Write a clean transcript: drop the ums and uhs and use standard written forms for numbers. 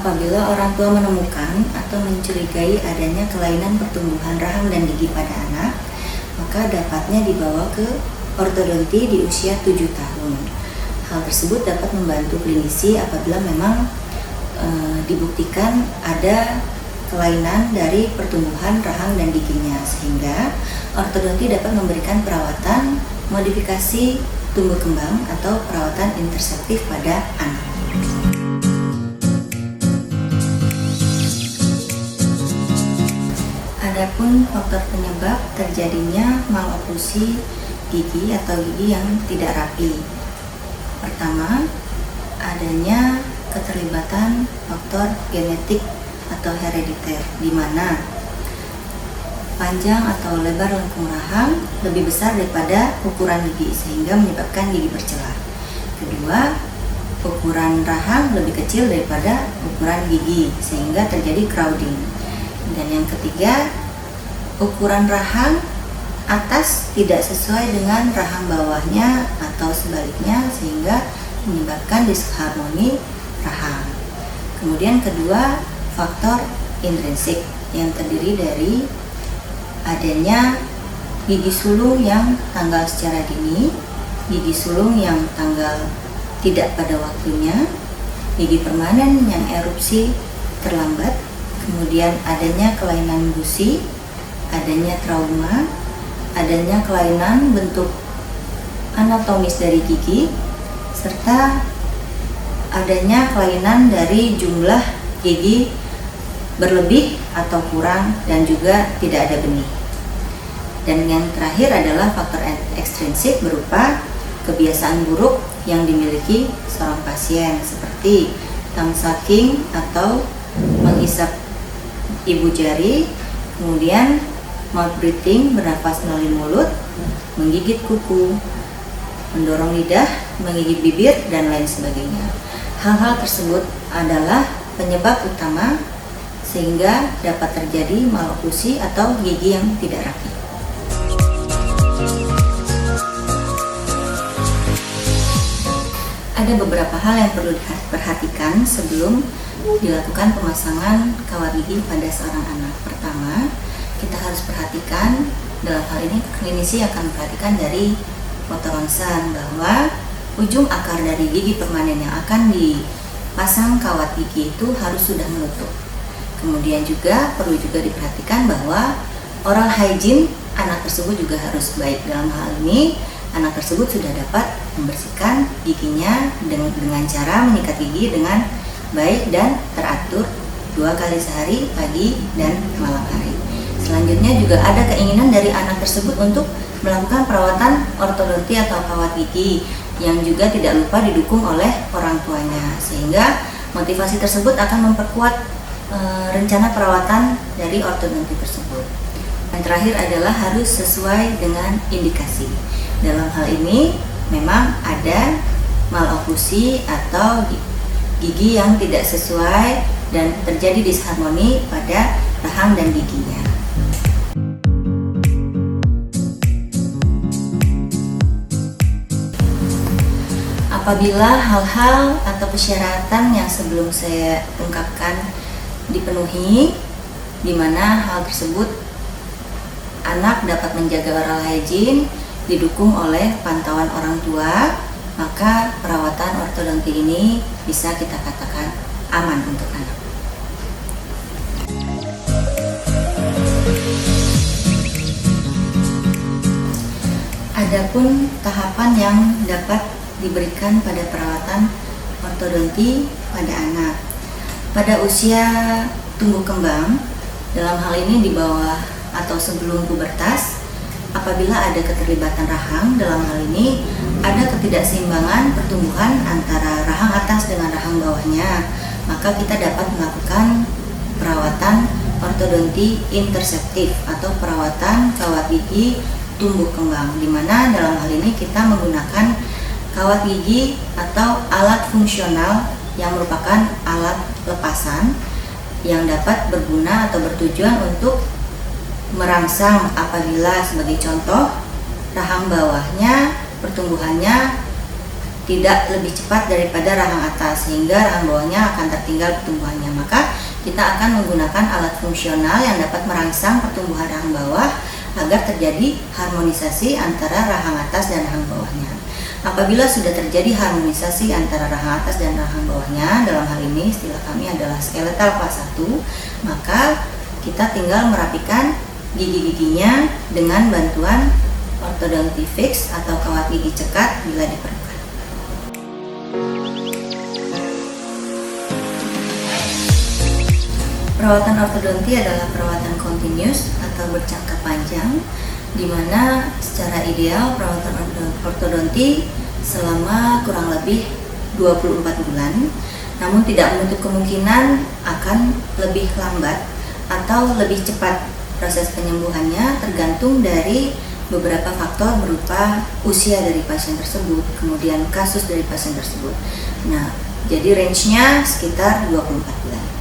Apabila orang tua menemukan atau mencurigai adanya kelainan pertumbuhan rahang dan gigi pada anak, maka dapatnya dibawa ke ortodonti di usia 7 tahun. Hal tersebut dapat membantu klinisi apabila memang dibuktikan ada kelainan dari pertumbuhan rahang dan giginya, sehingga ortodonti dapat memberikan perawatan modifikasi tumbuh kembang atau perawatan interseptif pada anak. Adapun faktor penyebab terjadinya maloklusi gigi atau gigi yang tidak rapi. Pertama, adanya keterlibatan faktor genetik atau herediter, di mana panjang atau lebar lengkung rahang lebih besar daripada ukuran gigi sehingga menyebabkan gigi bercelah. Kedua, ukuran rahang lebih kecil daripada ukuran gigi sehingga terjadi crowding. Dan yang ketiga, ukuran rahang atas tidak sesuai dengan rahang bawahnya atau sebaliknya sehingga menyebabkan disharmoni rahang. Kemudian kedua, faktor intrinsik yang terdiri dari adanya gigi sulung yang tanggal secara dini, gigi sulung yang tanggal tidak pada waktunya, gigi permanen yang erupsi terlambat, kemudian adanya kelainan gusi, adanya trauma, adanya kelainan bentuk anatomis dari gigi, serta adanya kelainan dari jumlah gigi berlebih atau kurang dan juga tidak ada benih. Dan yang terakhir adalah faktor ekstrinsik berupa kebiasaan buruk yang dimiliki seorang pasien seperti tongue sucking atau menghisap ibu jari, kemudian mouth breathing, bernafas melalui mulut, menggigit kuku, mendorong lidah, menggigit bibir, dan lain sebagainya. Hal-hal tersebut adalah penyebab utama sehingga dapat terjadi maloklusi atau gigi yang tidak rapi. Ada beberapa hal yang perlu diperhatikan sebelum dilakukan pemasangan kawat gigi pada seorang anak. Pertama, kita harus perhatikan, dalam hal ini klinisi akan memperhatikan dari foto ronsen bahwa ujung akar dari gigi permanen yang akan dipasang kawat gigi itu harus sudah menutup. Kemudian juga perlu juga diperhatikan bahwa oral hygiene anak tersebut juga harus baik. Dalam hal ini anak tersebut sudah dapat membersihkan giginya dengan cara menyikat gigi dengan baik dan teratur 2 kali sehari, pagi dan malam hari. Selanjutnya juga ada keinginan dari anak tersebut untuk melakukan perawatan ortodonti atau kawat gigi yang juga tidak lupa didukung oleh orang tuanya, sehingga motivasi tersebut akan memperkuat rencana perawatan dari ortodonti tersebut. Yang terakhir adalah harus sesuai dengan indikasi. Dalam hal ini memang ada maloklusi atau gigi yang tidak sesuai dan terjadi disharmoni pada rahang dan giginya. Apabila hal-hal atau persyaratan yang sebelum saya ungkapkan dipenuhi, di mana hal tersebut anak dapat menjaga oral hygiene didukung oleh pantauan orang tua, maka perawatan ortodonti ini bisa kita katakan aman untuk anak. Adapun tahapan yang dapat diberikan pada perawatan ortodonti pada anak pada usia tumbuh kembang, dalam hal ini di bawah atau sebelum pubertas. Apabila ada keterlibatan rahang, dalam hal ini ada ketidakseimbangan pertumbuhan antara rahang atas dengan rahang bawahnya, maka kita dapat melakukan perawatan ortodonti interseptif atau perawatan kawat gigi tumbuh kembang, di mana dalam hal ini kita menggunakan kawat gigi atau alat fungsional yang merupakan alat lepasan yang dapat berguna atau bertujuan untuk merangsang apabila sebagai contoh rahang bawahnya pertumbuhannya tidak lebih cepat daripada rahang atas, sehingga rahang bawahnya akan tertinggal pertumbuhannya. Maka kita akan menggunakan alat fungsional yang dapat merangsang pertumbuhan rahang bawah agar terjadi harmonisasi antara rahang atas dan rahang bawahnya. Apabila sudah terjadi harmonisasi antara rahang atas dan rahang bawahnya, dalam hal ini istilah kami adalah skeletal kelas 1, maka kita tinggal merapikan gigi-giginya dengan bantuan ortodonti fix atau kawat gigi cekat bila diperlukan. Perawatan ortodonti adalah perawatan continuous atau berjangka panjang, di mana secara ideal perawatan ortodonti selama kurang lebih 24 bulan, namun tidak menutup kemungkinan akan lebih lambat atau lebih cepat proses penyembuhannya, tergantung dari beberapa faktor berupa usia dari pasien tersebut, kemudian kasus dari pasien tersebut. Nah, jadi range-nya sekitar 24 bulan.